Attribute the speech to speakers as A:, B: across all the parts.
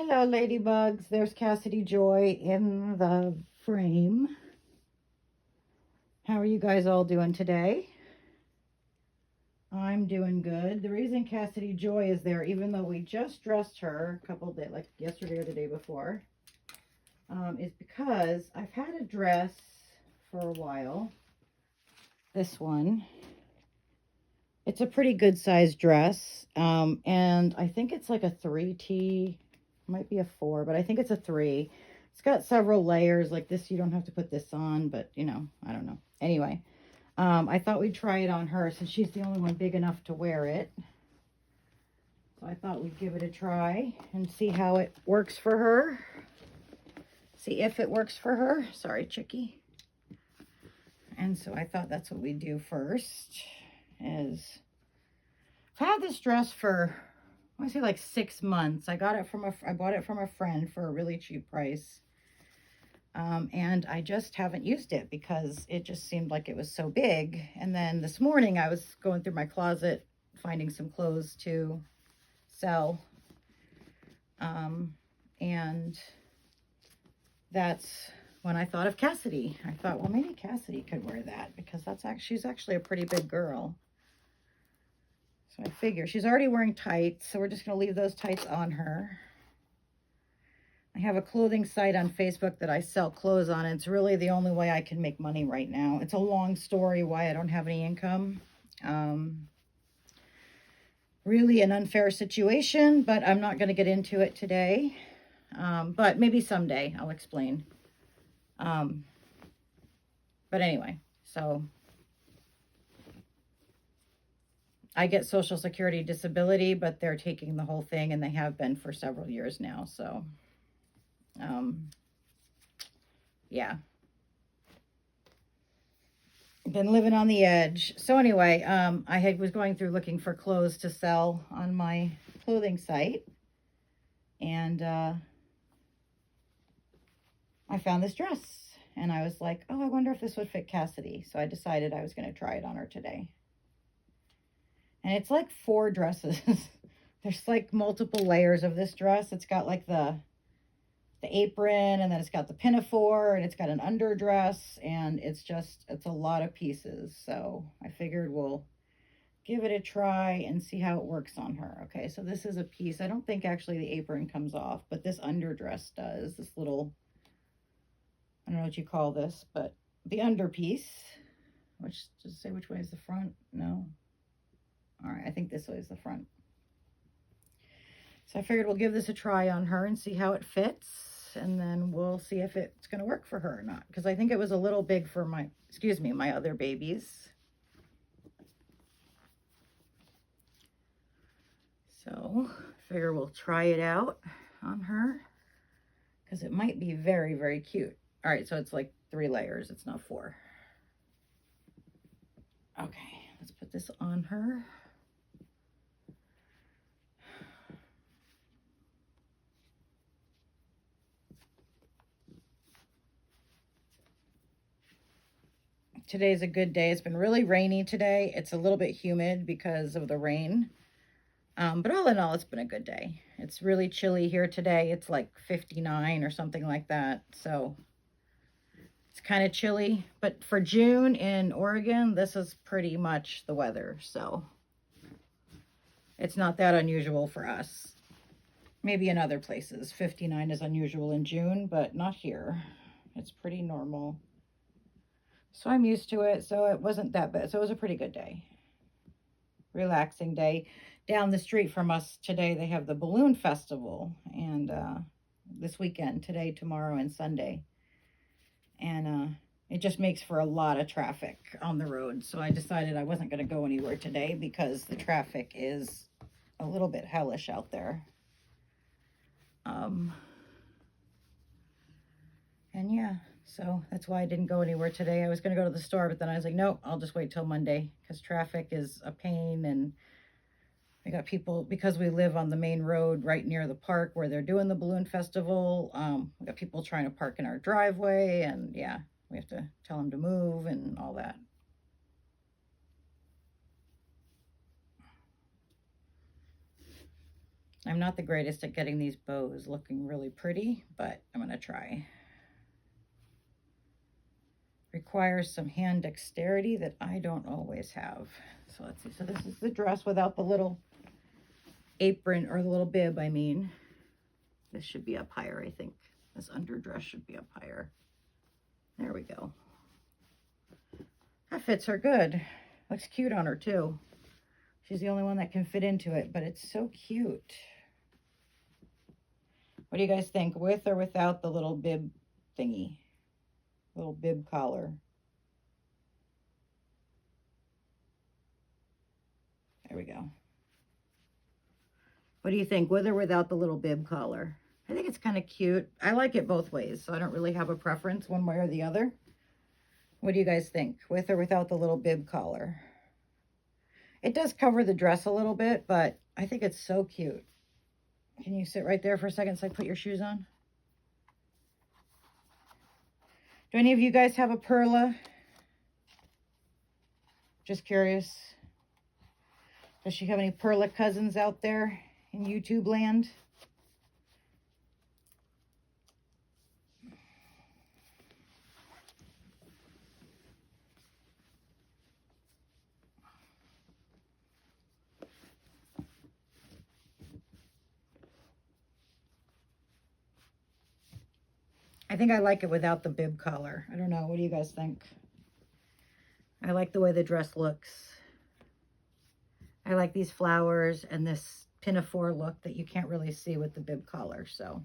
A: Hello, ladybugs. There's Cassidy Joy in the frame. How are you guys all doing today? I'm doing good. The reason Cassidy Joy is there, even though we just dressed her a couple days, like yesterday or the day before, is because I've had a dress for a while. This one. It's a pretty good sized dress. And I think it's like a 3T, might be a 4, but I think it's a 3. It's got several layers like this. You don't have to put this on, but you know, I don't know. Anyway, I thought we'd try it on her since she's the only one big enough to wear it. So I thought we'd give it a try and see how it works for her. See if it works for her. Sorry, Chickie. And so I thought that's what we'd do first. Is I've had this dress for, I want to say like 6 months. I bought it from a friend for a really cheap price. And I just haven't used it because it just seemed like it was so big. And then this morning I was going through my closet, finding some clothes to sell. And that's when I thought of Cassidy. I thought, well, maybe Cassidy could wear that because she's actually a pretty big girl. So I figure she's already wearing tights, so we're just going to leave those tights on her. I have a clothing site on Facebook that I sell clothes on. It's really the only way I can make money right now. It's a long story why I don't have any income. Really an unfair situation, but I'm not going to get into it today. But maybe someday I'll explain. But anyway, so I get Social Security disability, but they're taking the whole thing, and they have been for several years now. So, yeah. Been living on the edge. So anyway, I was going through looking for clothes to sell on my clothing site. And I found this dress. And I was like, oh, I wonder if this would fit Cassidy. So I decided I was going to try it on her today. And it's like 4 dresses. There's like multiple layers of this dress. It's got like the apron, and then it's got the pinafore, and it's got an underdress, and it's a lot of pieces. So I figured we'll give it a try and see how it works on her. Okay, so this is a piece. I don't think actually the apron comes off, but this underdress does. This little, I don't know what you call this, but the underpiece, which, does it say which way is the front? No. All right, I think this way is the front. So I figured we'll give this a try on her and see how it fits, and then we'll see if it's going to work for her or not, because I think it was a little big for my other babies. So I figure we'll try it out on her because it might be very, very cute. All right, so it's like 3 layers. It's not 4. Okay, let's put this on her. Today's a good day. It's been really rainy today. It's a little bit humid because of the rain. But all in all, it's been a good day. It's really chilly here today. It's like 59 or something like that. So it's kind of chilly. But for June in Oregon, this is pretty much the weather. So it's not that unusual for us. Maybe in other places. 59 is unusual in June, but not here. It's pretty normal. So I'm used to it, so it wasn't that bad. So it was a pretty good day. Relaxing day. Down the street from us today, they have the balloon festival, and this weekend, today, tomorrow, and Sunday. And it just makes for a lot of traffic on the road. So I decided I wasn't going to go anywhere today because the traffic is a little bit hellish out there. And yeah. So that's why I didn't go anywhere today. I was going to go to the store, but then I was like, nope, I'll just wait till Monday because traffic is a pain. And we got people, because we live on the main road right near the park where they're doing the balloon festival. We got people trying to park in our driveway, and yeah, we have to tell them to move and all that. I'm not the greatest at getting these bows looking really pretty, but I'm going to try. Requires some hand dexterity that I don't always have. So let's see. So this is the dress without the little apron, or the little bib, I mean. This should be up higher, I think. This underdress should be up higher. There we go. That fits her good. Looks cute on her too. She's the only one that can fit into it, but it's so cute. What do you guys think? With or without the little bib thingy? Little bib collar. There we go. What do you think? With or without the little bib collar? I think it's kind of cute. I like it both ways, so I don't really have a preference one way or the other. What do you guys think? With or without the little bib collar? It does cover the dress a little bit, but I think it's so cute. Can you sit right there for a second so I put your shoes on? Do any of you guys have a Perla? Just curious. Does she have any Perla cousins out there in YouTube land? I think I like it without the bib collar. I don't know. What do you guys think? I like the way the dress looks. I like these flowers and this pinafore look that you can't really see with the bib collar. So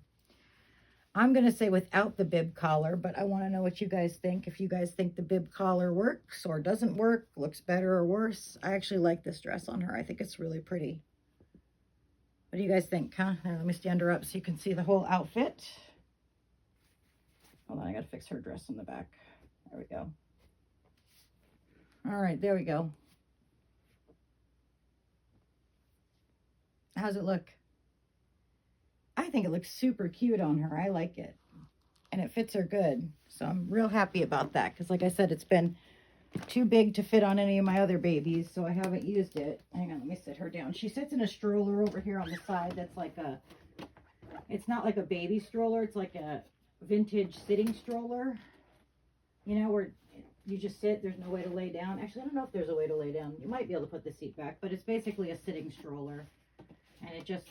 A: I'm going to say without the bib collar, but I want to know what you guys think. If you guys think the bib collar works or doesn't work, looks better or worse. I actually like this dress on her. I think it's really pretty. What do you guys think, huh? There, let me stand her up so you can see the whole outfit. Hold on, I got to fix her dress in the back. There we go. All right, there we go. How's it look? I think it looks super cute on her. I like it. And it fits her good. So I'm real happy about that. Because like I said, it's been too big to fit on any of my other babies. So I haven't used it. Hang on, let me sit her down. She sits in a stroller over here on the side. That's like a, it's not like a baby stroller. It's like a vintage sitting stroller. You know, where you just sit. There's no way to lay down. Actually, I don't know if there's a way to lay down. You might be able to put the seat back. But it's basically a sitting stroller. And it just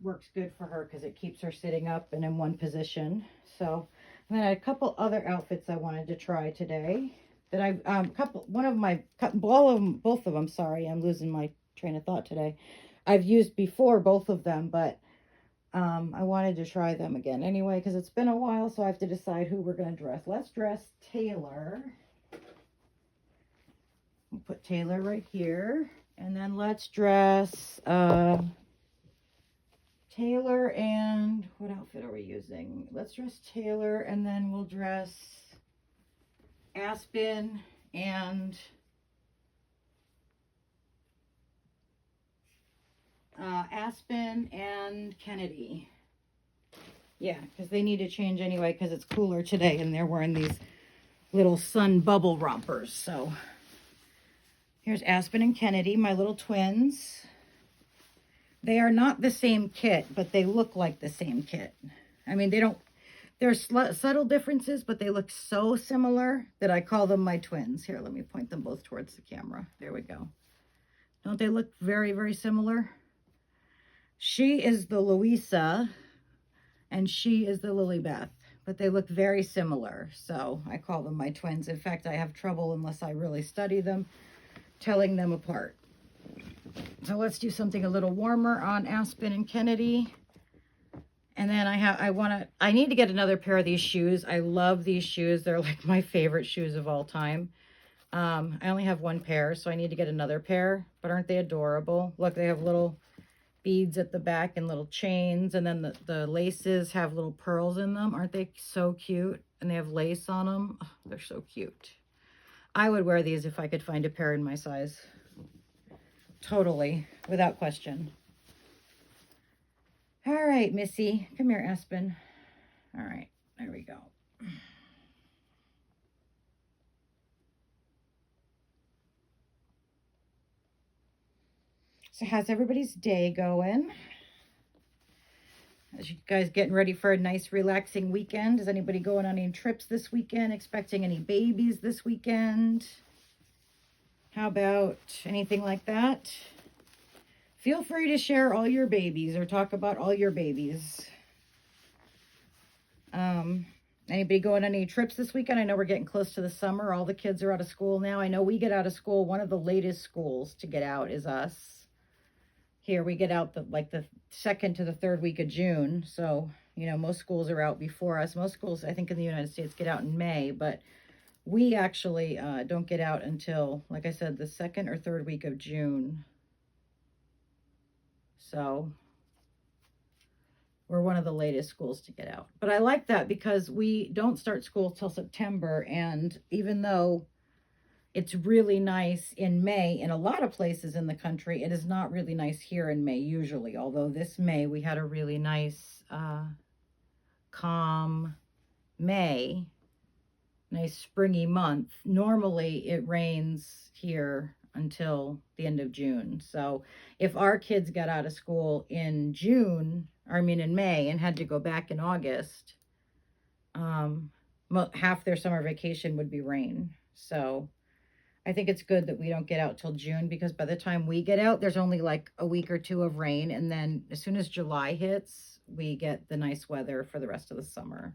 A: works good for her because it keeps her sitting up and in one position. So then I had a couple other outfits I wanted to try today that I've both of them, sorry, I'm losing my train of thought today. I've used before, both of them, but I wanted to try them again anyway because it's been a while, so I have to decide who we're going to dress. Let's dress Taylor. We'll put Taylor right here. And then let's dress Taylor, and what outfit are we using? Let's dress Taylor, and then we'll dress Aspen and Kennedy. Yeah, because they need to change anyway because it's cooler today, and they're wearing these little sun bubble rompers. So here's Aspen and Kennedy, my little twins. They are not the same kit, but they look like the same kit. I mean, there's subtle differences, but they look so similar that I call them my twins. Here, let me point them both towards the camera. There we go. Don't they look very, very similar? She is the Louisa, and she is the Lilybeth, but they look very similar. So I call them my twins. In fact, I have trouble, unless I really study them, telling them apart. So let's do something a little warmer on Aspen and Kennedy. And then I need to get another pair of these shoes. I love these shoes. They're like my favorite shoes of all time. I only have one pair, so I need to get another pair. But aren't they adorable? Look, they have little beads at the back and little chains. And then the laces have little pearls in them. Aren't they so cute? And they have lace on them. Oh, they're so cute. I would wear these if I could find a pair in my size. Totally, without question. All right, Missy. Come here, Aspen. All right, there we go. So how's everybody's day going? As you guys getting ready for a nice relaxing weekend? Is anybody going on any trips this weekend? Expecting any babies this weekend? How about anything like that? Feel free to share all your babies or talk about all your babies. Anybody going on any trips this weekend? I know we're getting close to the summer. All the kids are out of school now. I know we get out of school. One of the latest schools to get out is us. Here we get out the second to the third week of June. So, you know, most schools are out before us. Most schools, I think in the United States, get out in May, but we actually don't get out until, like I said, the second or third week of June. So we're one of the latest schools to get out. But I like that because we don't start school till September. And even though it's really nice in May in a lot of places in the country, it is not really nice here in May usually. Although this May we had a really nice, calm May, nice springy month. Normally it rains here until the end of June. So if our kids got out of school in in May and had to go back in August, half their summer vacation would be rain. So I think it's good that we don't get out till June, because by the time we get out, there's only like a week or two of rain. And then as soon as July hits, we get the nice weather for the rest of the summer.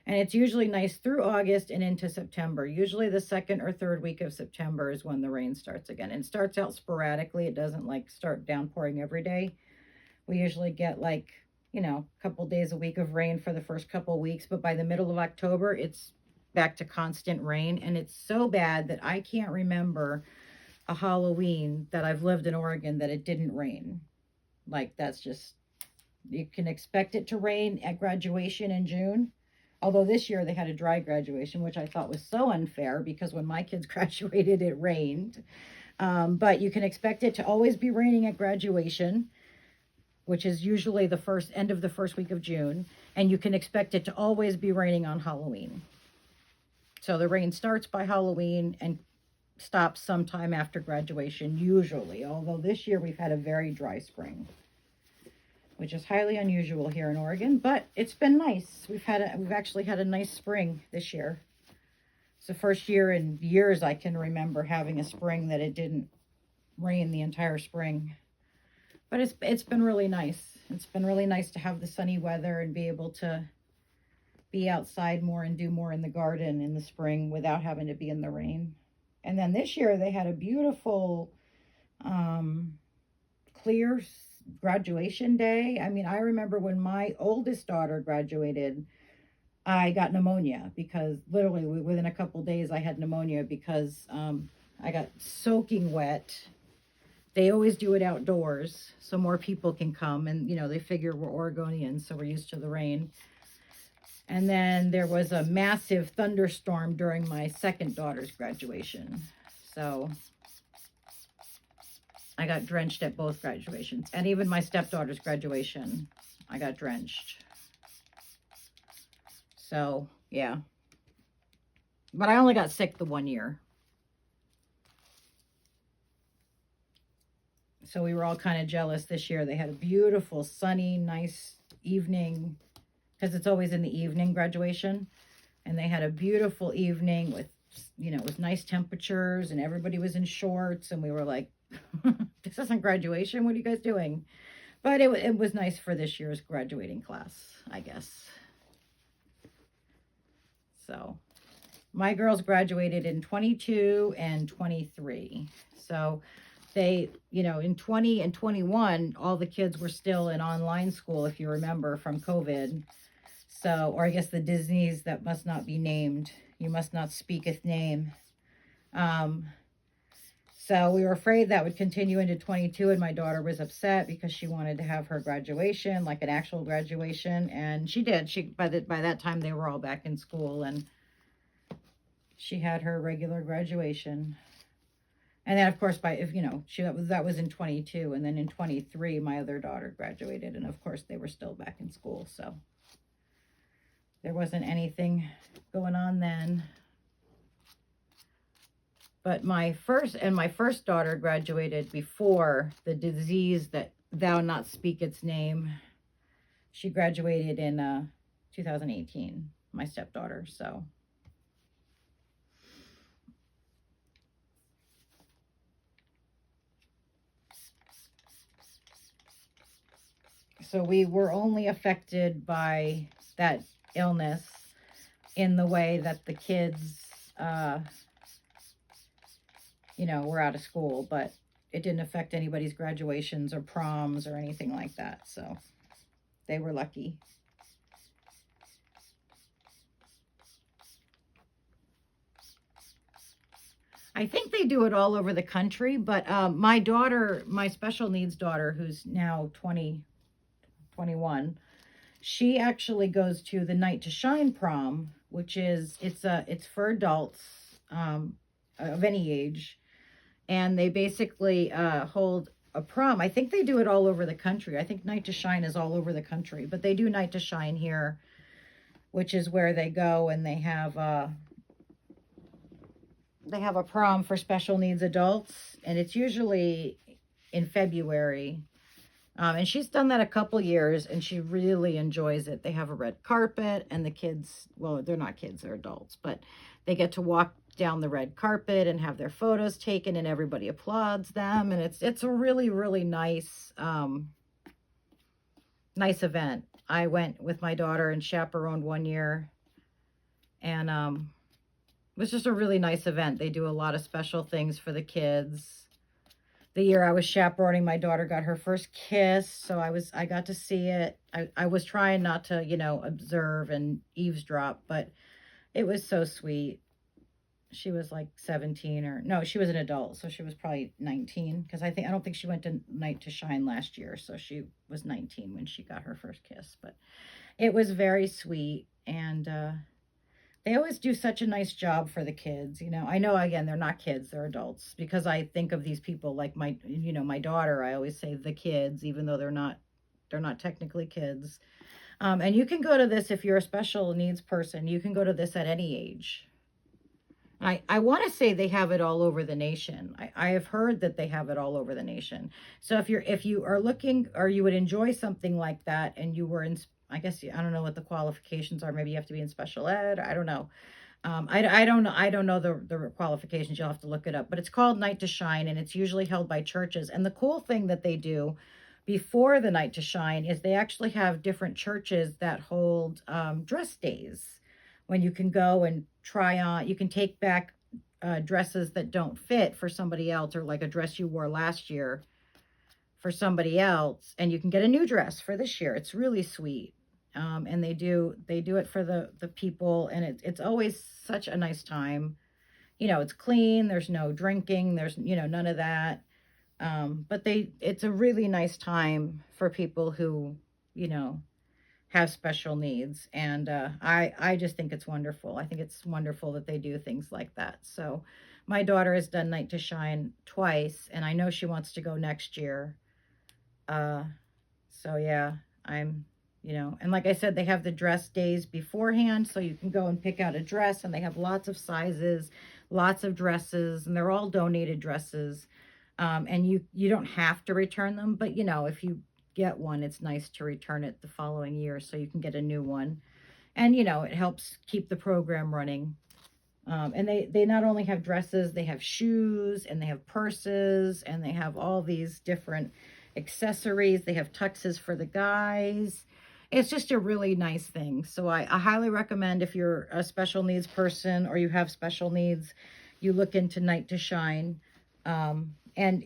A: And it's usually nice through August and into September. Usually the second or third week of September is when the rain starts again. And it starts out sporadically. It doesn't like start downpouring every day. We usually get like, you know, a couple days a week of rain for the first couple weeks. But by the middle of October, it's back to constant rain. And it's so bad that I can't remember a Halloween that I've lived in Oregon that it didn't rain. Like, that's just, you can expect it to rain at graduation in June. Although this year they had a dry graduation, which I thought was so unfair because when my kids graduated, it rained. But you can expect it to always be raining at graduation, which is usually the end of the first week of June. And you can expect it to always be raining on Halloween. So the rain starts by Halloween and stops sometime after graduation, usually. Although this year we've had a very dry spring, which is highly unusual here in Oregon, but it's been nice. We've actually had a nice spring this year. It's the first year in years I can remember having a spring that it didn't rain the entire spring. But it's been really nice. It's been really nice to have the sunny weather and be able to be outside more and do more in the garden in the spring without having to be in the rain. And then this year they had a beautiful clear graduation day. I mean, I remember when my oldest daughter graduated, I got pneumonia because literally within a couple days I had pneumonia because I got soaking wet. They always do it outdoors so more people can come, and you know, they figure we're Oregonians, so we're used to the rain. And then there was a massive thunderstorm during my second daughter's graduation. So I got drenched at both graduations. And even my stepdaughter's graduation, I got drenched. So, yeah. But I only got sick the one year. So we were all kind of jealous this year. They had a beautiful, sunny, nice evening, because it's always in the evening graduation. And they had a beautiful evening with, you know, with nice temperatures, and everybody was in shorts. And we were like, this isn't graduation. What are you guys doing? But it was nice for this year's graduating class, I guess. So my girls graduated in 22 and 23. So they, you know, in 20 and 21, all the kids were still in online school, if you remember, from COVID. So, or I guess the Disneys that must not be named. You must not speaketh name. So we were afraid that would continue into 22, and my daughter was upset because she wanted to have her graduation, like an actual graduation, and she did. By that time they were all back in school, and she had her regular graduation. And then of course that was in 22, and then in 23 my other daughter graduated, and of course they were still back in school, so there wasn't anything going on then. But my first daughter graduated before the disease that thou not speak its name She graduated in 2018, my stepdaughter, so. So we were only affected by that illness in the way that the kids, were out of school, but it didn't affect anybody's graduations or proms or anything like that. So they were lucky. I think they do it all over the country, but my daughter, my special needs daughter, who's now 21, she actually goes to the Night to Shine prom, which is, it's for adults of any age. And they basically hold a prom. I think they do it all over the country. I think Night to Shine is all over the country, but they do Night to Shine here, which is where they go and they have a prom for special needs adults, and it's usually in February. And she's done that a couple years, and she really enjoys it. They have a red carpet, and the kids, well, they're not kids, they're adults, but they get to walk down the red carpet and have their photos taken, and everybody applauds them. And it's a really, really nice, nice event. I went with my daughter and chaperoned one year, and it was just a really nice event. They do a lot of special things for the kids. The year I was chaperoning, my daughter got her first kiss, so I got to see it. I was trying not to, observe and eavesdrop, but it was so sweet. She was like 17, or no, she was an adult, so she was probably 19, because I don't think she went to Night to Shine last year, so she was 19 when she got her first kiss. But it was very sweet, and they always do such a nice job for the kids. I know, again, they're not kids, they're adults, because I think of these people like my daughter. I always say the kids, even though they're not technically kids. And you can go to this if you're a special needs person. You can go to this at any age. I want to say they have it all over the nation. I have heard that they have it all over the nation. So if you are looking, or you would enjoy something like that, and you were in, I guess, I don't know what the qualifications are. Maybe you have to be in special ed. I don't know. I don't know the qualifications. You'll have to look it up. But it's called Night to Shine, and it's usually held by churches. And the cool thing that they do before the Night to Shine is they actually have different churches that hold dress days, when you can go and try on. You can take back dresses that don't fit for somebody else, or like a dress you wore last year for somebody else, and you can get a new dress for this year. It's really sweet. And they do it for the people, and it's always such a nice time. It's clean, there's no drinking, there's none of that. But it's a really nice time for people who have special needs, and I just think it's wonderful. I think it's wonderful that they do things like that. So my daughter has done Night to Shine twice, and I know she wants to go next year. So yeah, I'm and like I said, they have the dress days beforehand, so you can go and pick out a dress, and they have lots of sizes, lots of dresses, and they're all donated dresses. And you don't have to return them, but if you get one, it's nice to return it the following year, so you can get a new one. And it helps keep the program running. And they not only have dresses, they have shoes, and they have purses, and they have all these different accessories. They have tuxes for the guys. It's just a really nice thing. So I highly recommend, if you're a special needs person or you have special needs, you look into Night to Shine. And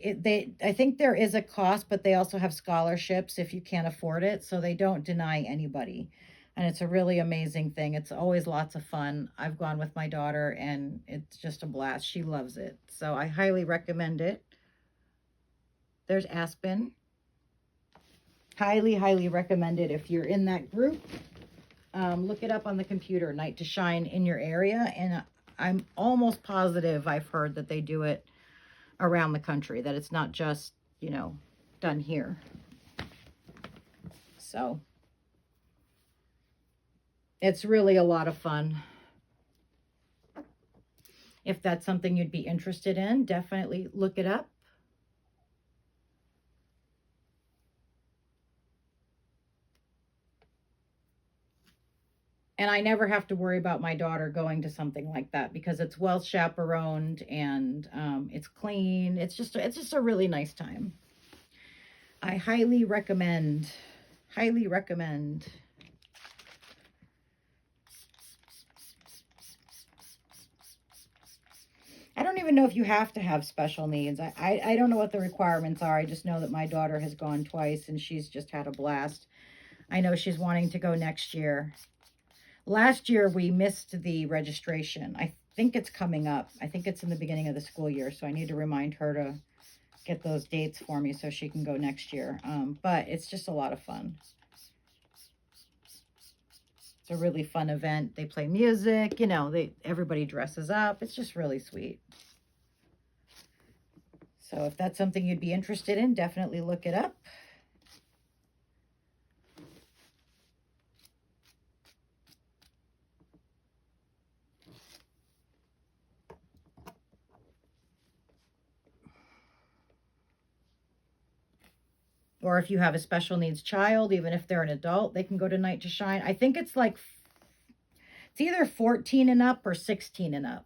A: I think there is a cost, but they also have scholarships if you can't afford it. So they don't deny anybody. And it's a really amazing thing. It's always lots of fun. I've gone with my daughter, and it's just a blast. She loves it. So I highly recommend it. There's Aspen. Highly, highly recommend it if you're in that group. Look it up on the computer, Night to Shine in your area. And I'm almost positive I've heard that they do it around the country, that it's not just, done here. So it's really a lot of fun. If that's something you'd be interested in, definitely look it up. And I never have to worry about my daughter going to something like that because it's well chaperoned and it's clean. It's just a really nice time. I highly recommend. Highly recommend. I don't even know if you have to have special needs. I don't know what the requirements are. I just know that my daughter has gone twice and she's just had a blast. I know she's wanting to go next year. Last year, we missed the registration. I think it's coming up. I think it's in the beginning of the school year, so I need to remind her to get those dates for me so she can go next year. But it's just a lot of fun. It's a really fun event. They play music, you know, everybody dresses up. It's just really sweet. So if that's something you'd be interested in, definitely look it up. Or if you have a special needs child, even if they're an adult, they can go to Night to Shine. I think it's like, it's either 14 and up or 16 and up.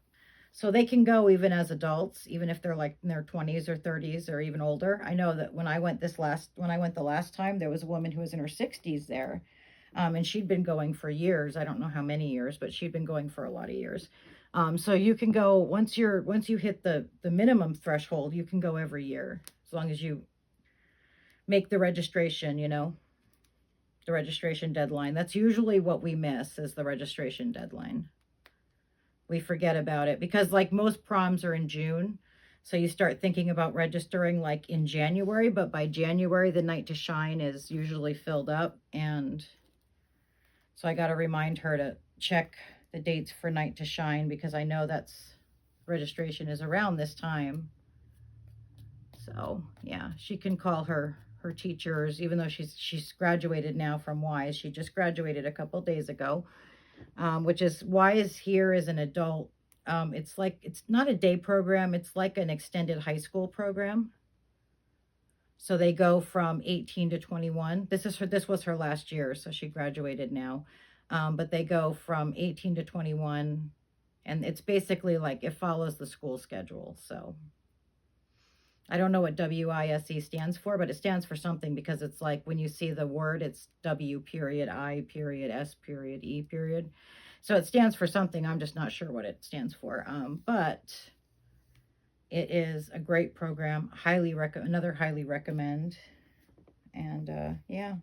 A: So they can go even as adults, even if they're like in their 20s or 30s or even older. I know that when I went the last time, there was a woman who was in her 60s there. And she'd been going for years. I don't know how many years, but she'd been going for a lot of years. So you can go, once you hit the minimum threshold, you can go every year, as long as you make the registration, you know, the registration deadline. That's usually what we miss, is the registration deadline. We forget about it because like most proms are in June. So you start thinking about registering like in January, but by January, the Night to Shine is usually filled up. And so I got to remind her to check the dates for Night to Shine because I know that's registration is around this time. So yeah, she can call her teachers, even though she's graduated now from WISE. She just graduated a couple days ago, which is WISE here as an adult. It's like, it's not a day program. It's like an extended high school program. So they go from 18 to 21. This was her last year, so she graduated now. But they go from 18 to 21, and it's basically like it follows the school schedule. So I don't know what WISE stands for, but it stands for something because it's like when you see the word, it's W period, I period, S period, E period. So it stands for something. I'm just not sure what it stands for. But it is a great program. Another highly recommend. And yeah.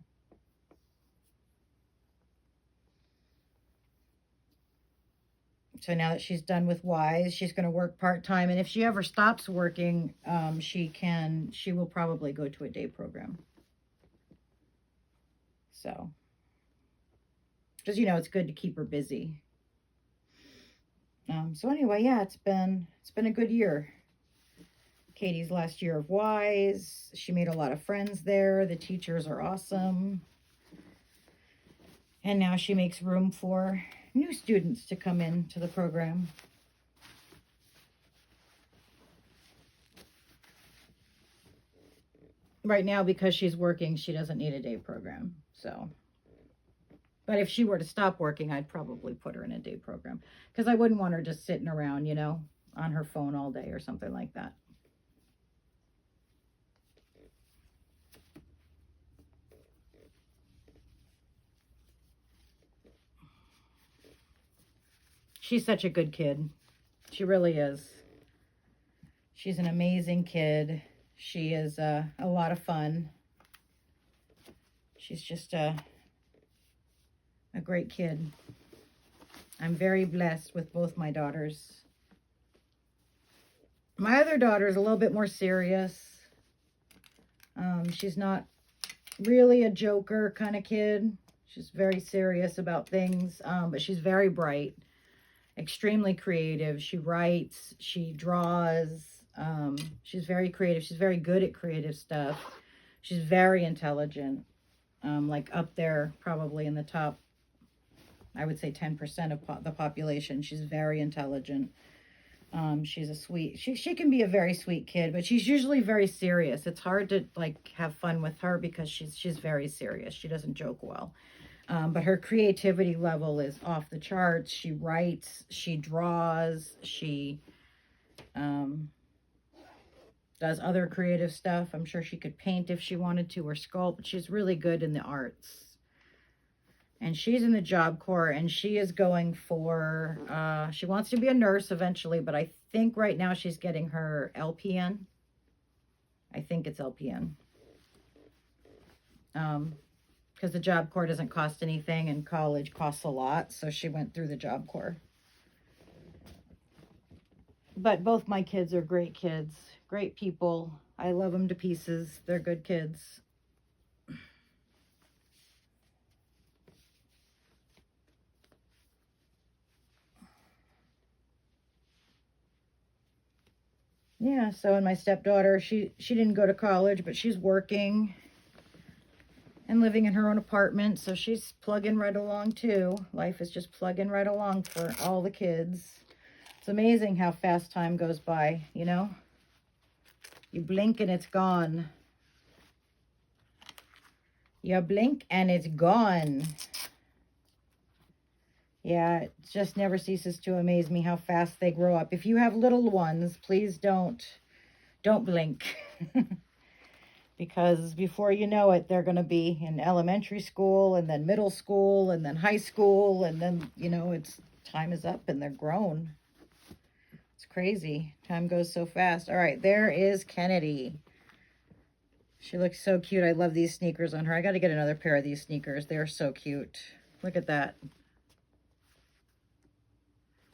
A: So now that she's done with WISE, she's going to work part-time. And if she ever stops working, she will probably go to a day program. So, because, you know, it's good to keep her busy. So anyway, yeah, it's been a good year. Katie's last year of WISE. She made a lot of friends there. The teachers are awesome. And now she makes room for new students to come into the program. Right now, because she's working, she doesn't need a day program. So, but if she were to stop working, I'd probably put her in a day program because I wouldn't want her just sitting around, you know, on her phone all day or something like that. She's such a good kid. She really is. She's an amazing kid. She is a lot of fun. She's just a great kid. I'm very blessed with both my daughters. My other daughter is a little bit more serious. She's not really a joker kind of kid. She's very serious about things, but she's very bright. Extremely creative. She writes, she draws, she's very creative. She's very good at creative stuff. She's very intelligent, like up there probably in the top, I would say 10% of the population. She's very intelligent. She's a sweet, she can be a very sweet kid, but she's usually very serious. It's hard to like have fun with her because she's very serious. She doesn't joke well. But her creativity level is off the charts. She writes, she draws, she does other creative stuff. I'm sure she could paint if she wanted to or sculpt. She's really good in the arts. And she's in the Job Corps, and she is going for, she wants to be a nurse eventually, but I think right now she's getting her LPN. I think it's LPN. Because the Job Corps doesn't cost anything, and college costs a lot, so she went through the Job Corps. But both my kids are great kids, great people. I love them to pieces. They're good kids. Yeah, so and my stepdaughter, she didn't go to college, but she's working and living in her own apartment, so she's plugging right along too. Life is just plugging right along for all the kids. It's amazing how fast time goes by, you know? You blink and it's gone. You blink and it's gone. Yeah, it just never ceases to amaze me how fast they grow up. If you have little ones, please don't blink. Because before you know it, they're going to be in elementary school and then middle school and then high school. And then, you know, time is up and they're grown. It's crazy. Time goes so fast. All right, there is Kennedy. She looks so cute. I love these sneakers on her. I got to get another pair of these sneakers. They're so cute. Look at that.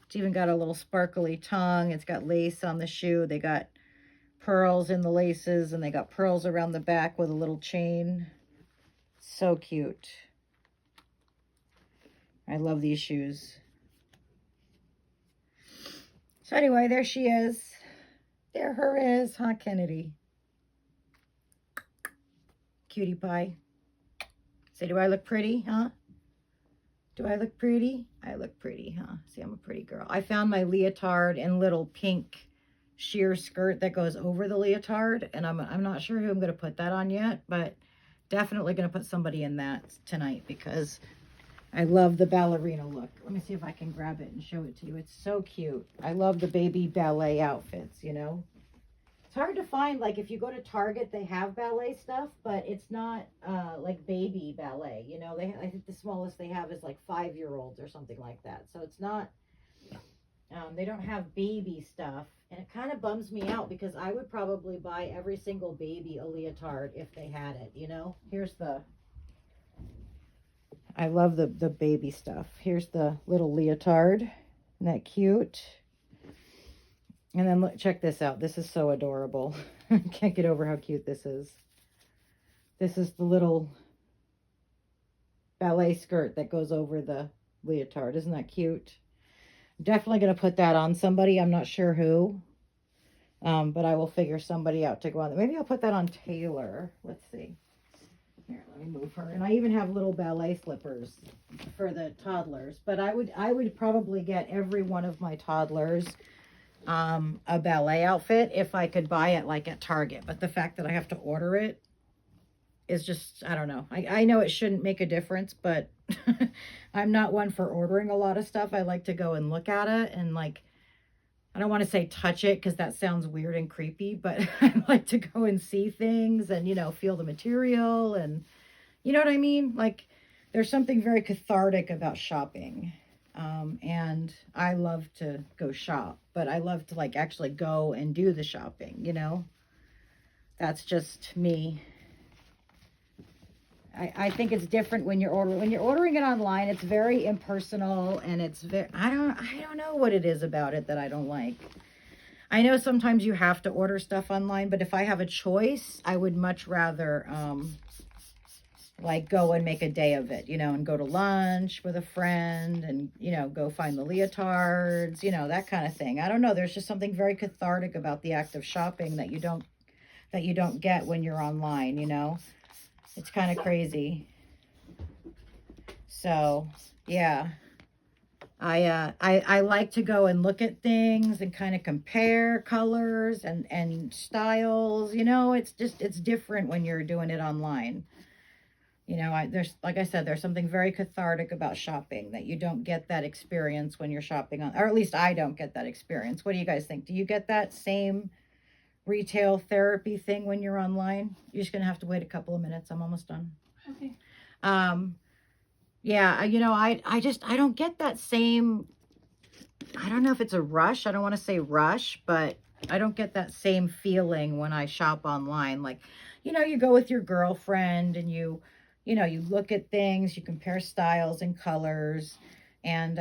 A: It's even got a little sparkly tongue. It's got lace on the shoe. They got pearls in the laces, and they got pearls around the back with a little chain. So cute. I love these shoes. So anyway, there she is. There her is, huh, Kennedy? Cutie pie. Say, do I look pretty, huh? Do I look pretty? I look pretty, huh? See, I'm a pretty girl. I found my leotard and little pink sheer skirt that goes over the leotard, and I'm not sure who I'm going to put that on yet, but definitely going to put somebody in that tonight because I love the ballerina look. Let me see if I can grab it and show it to you. It's so cute. I love the baby ballet outfits, you know? It's hard to find, like, if you go to Target, they have ballet stuff, but it's not, like, baby ballet, you know? I think the smallest they have is, like, 5-year-olds or something like that. So it's not, they don't have baby stuff, and it kind of bums me out because I would probably buy every single baby a leotard if they had it, you know? I love the baby stuff. Here's the little leotard. Isn't that cute? And then look, check this out. This is so adorable. I can't get over how cute this is. This is the little ballet skirt that goes over the leotard. Isn't that cute? I'm definitely going to put that on somebody. I'm not sure who. But I will figure somebody out to go on. Maybe I'll put that on Taylor. Let's see. Here, let me move her. And I even have little ballet slippers for the toddlers. But I would probably get every one of my toddlers a ballet outfit if I could buy it like at Target. But the fact that I have to order it is just, I don't know. I know it shouldn't make a difference, but I'm not one for ordering a lot of stuff. I like to go and look at it and, like, I don't want to say touch it because that sounds weird and creepy, but I like to go and see things and, you know, feel the material and, you know what I mean? Like, there's something very cathartic about shopping. And I love to go shop, but I love to, like, actually go and do the shopping, you know? That's just me. I think it's different when you're ordering it online. It's very impersonal, and it's very, I don't know what it is about it that I don't like. I know sometimes you have to order stuff online, but if I have a choice, I would much rather, like, go and make a day of it, you know, and go to lunch with a friend and, you know, go find the leotards, you know, that kind of thing. I don't know. There's just something very cathartic about the act of shopping that you don't get when you're online, you know. It's kind of crazy. So, yeah. I like to go and look at things and kind of compare colors and styles. You know, it's different when you're doing it online. You know, there's, like I said, there's something very cathartic about shopping that you don't get that experience when you're shopping on, or at least I don't get that experience. What do you guys think? Do you get that same retail therapy thing when you're online? You're just gonna have to wait a couple of minutes. I'm almost done.
B: Okay.
A: Yeah, you know, I don't get that same, I don't know if it's a rush. I don't want to say rush, but I don't get that same feeling when I shop online. Like, you know, you go with your girlfriend and you know, you look at things, you compare styles and colors, and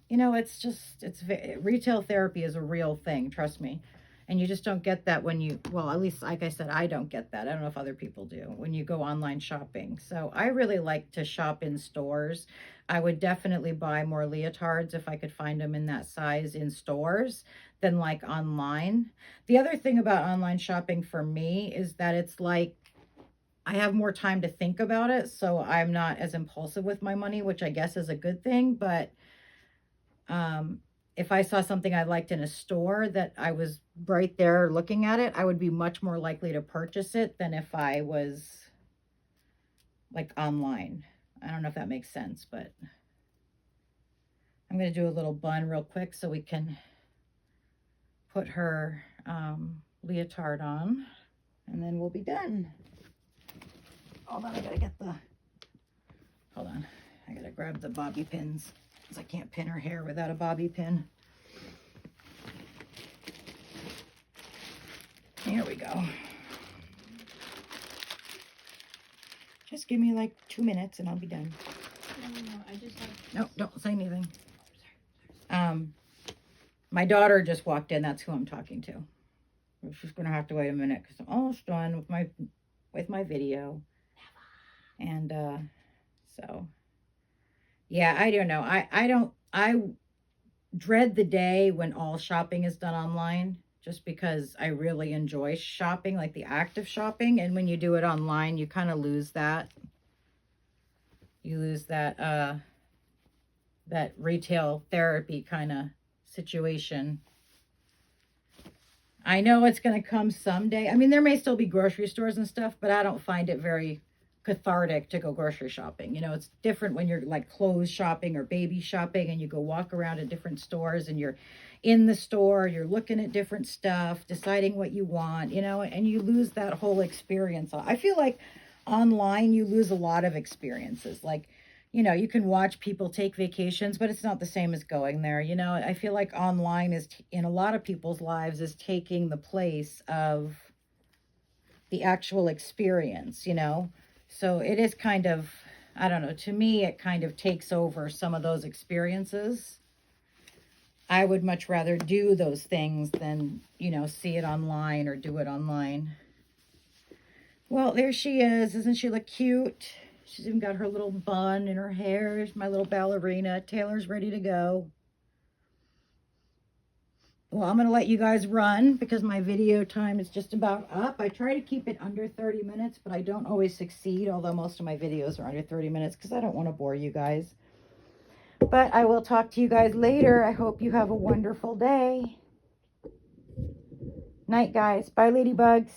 A: you know, it's just, retail therapy is a real thing, trust me. And you just don't get that when you, well, at least, like I said, I don't get that. I don't know if other people do when you go online shopping. So I really like to shop in stores. I would definitely buy more leotards if I could find them in that size in stores than like online. The other thing about online shopping for me is that it's like, I have more time to think about it, so I'm not as impulsive with my money, which I guess is a good thing. But if I saw something I liked in a store that I was right there looking at it, I would be much more likely to purchase it than if I was like online. I don't know if that makes sense, but I'm going to do a little bun real quick so we can put her leotard on, and then we'll be done. Hold on, I got to get the, hold on. I got to grab the bobby pins because I can't pin her hair without a bobby pin. Here we go. Just give me like 2 minutes and I'll be done.
B: No, I just have...
A: No, don't say anything. My daughter just walked in. That's who I'm talking to. She's gonna have to wait a minute because I'm almost done with my video. And so yeah, I don't know. I dread the day when all shopping is done online, just because I really enjoy shopping, like the act of shopping. And when you do it online, you kind of lose that. You lose that that retail therapy kind of situation. I know it's going to come someday. I mean, there may still be grocery stores and stuff, but I don't find it very cathartic to go grocery shopping. You know, it's different when you're like clothes shopping or baby shopping and you go walk around at different stores and you're in the store, you're looking at different stuff, deciding what you want, you know, and you lose that whole experience. I feel like online you lose a lot of experiences. Like, you know, you can watch people take vacations, but it's not the same as going there. You know, I feel like online is, in a lot of people's lives, is taking the place of the actual experience, you know. So it is kind of, I don't know, to me, it kind of takes over some of those experiences. I would much rather do those things than, you know, see it online or do it online. Well, there she is. Doesn't she look cute? She's even got her little bun in her hair. My little ballerina. Taylor's ready to go. Well, I'm going to let you guys run because my video time is just about up. I try to keep it under 30 minutes, but I don't always succeed, although most of my videos are under 30 minutes because I don't want to bore you guys. But I will talk to you guys later. I hope you have a wonderful day. Night, guys. Bye, ladybugs.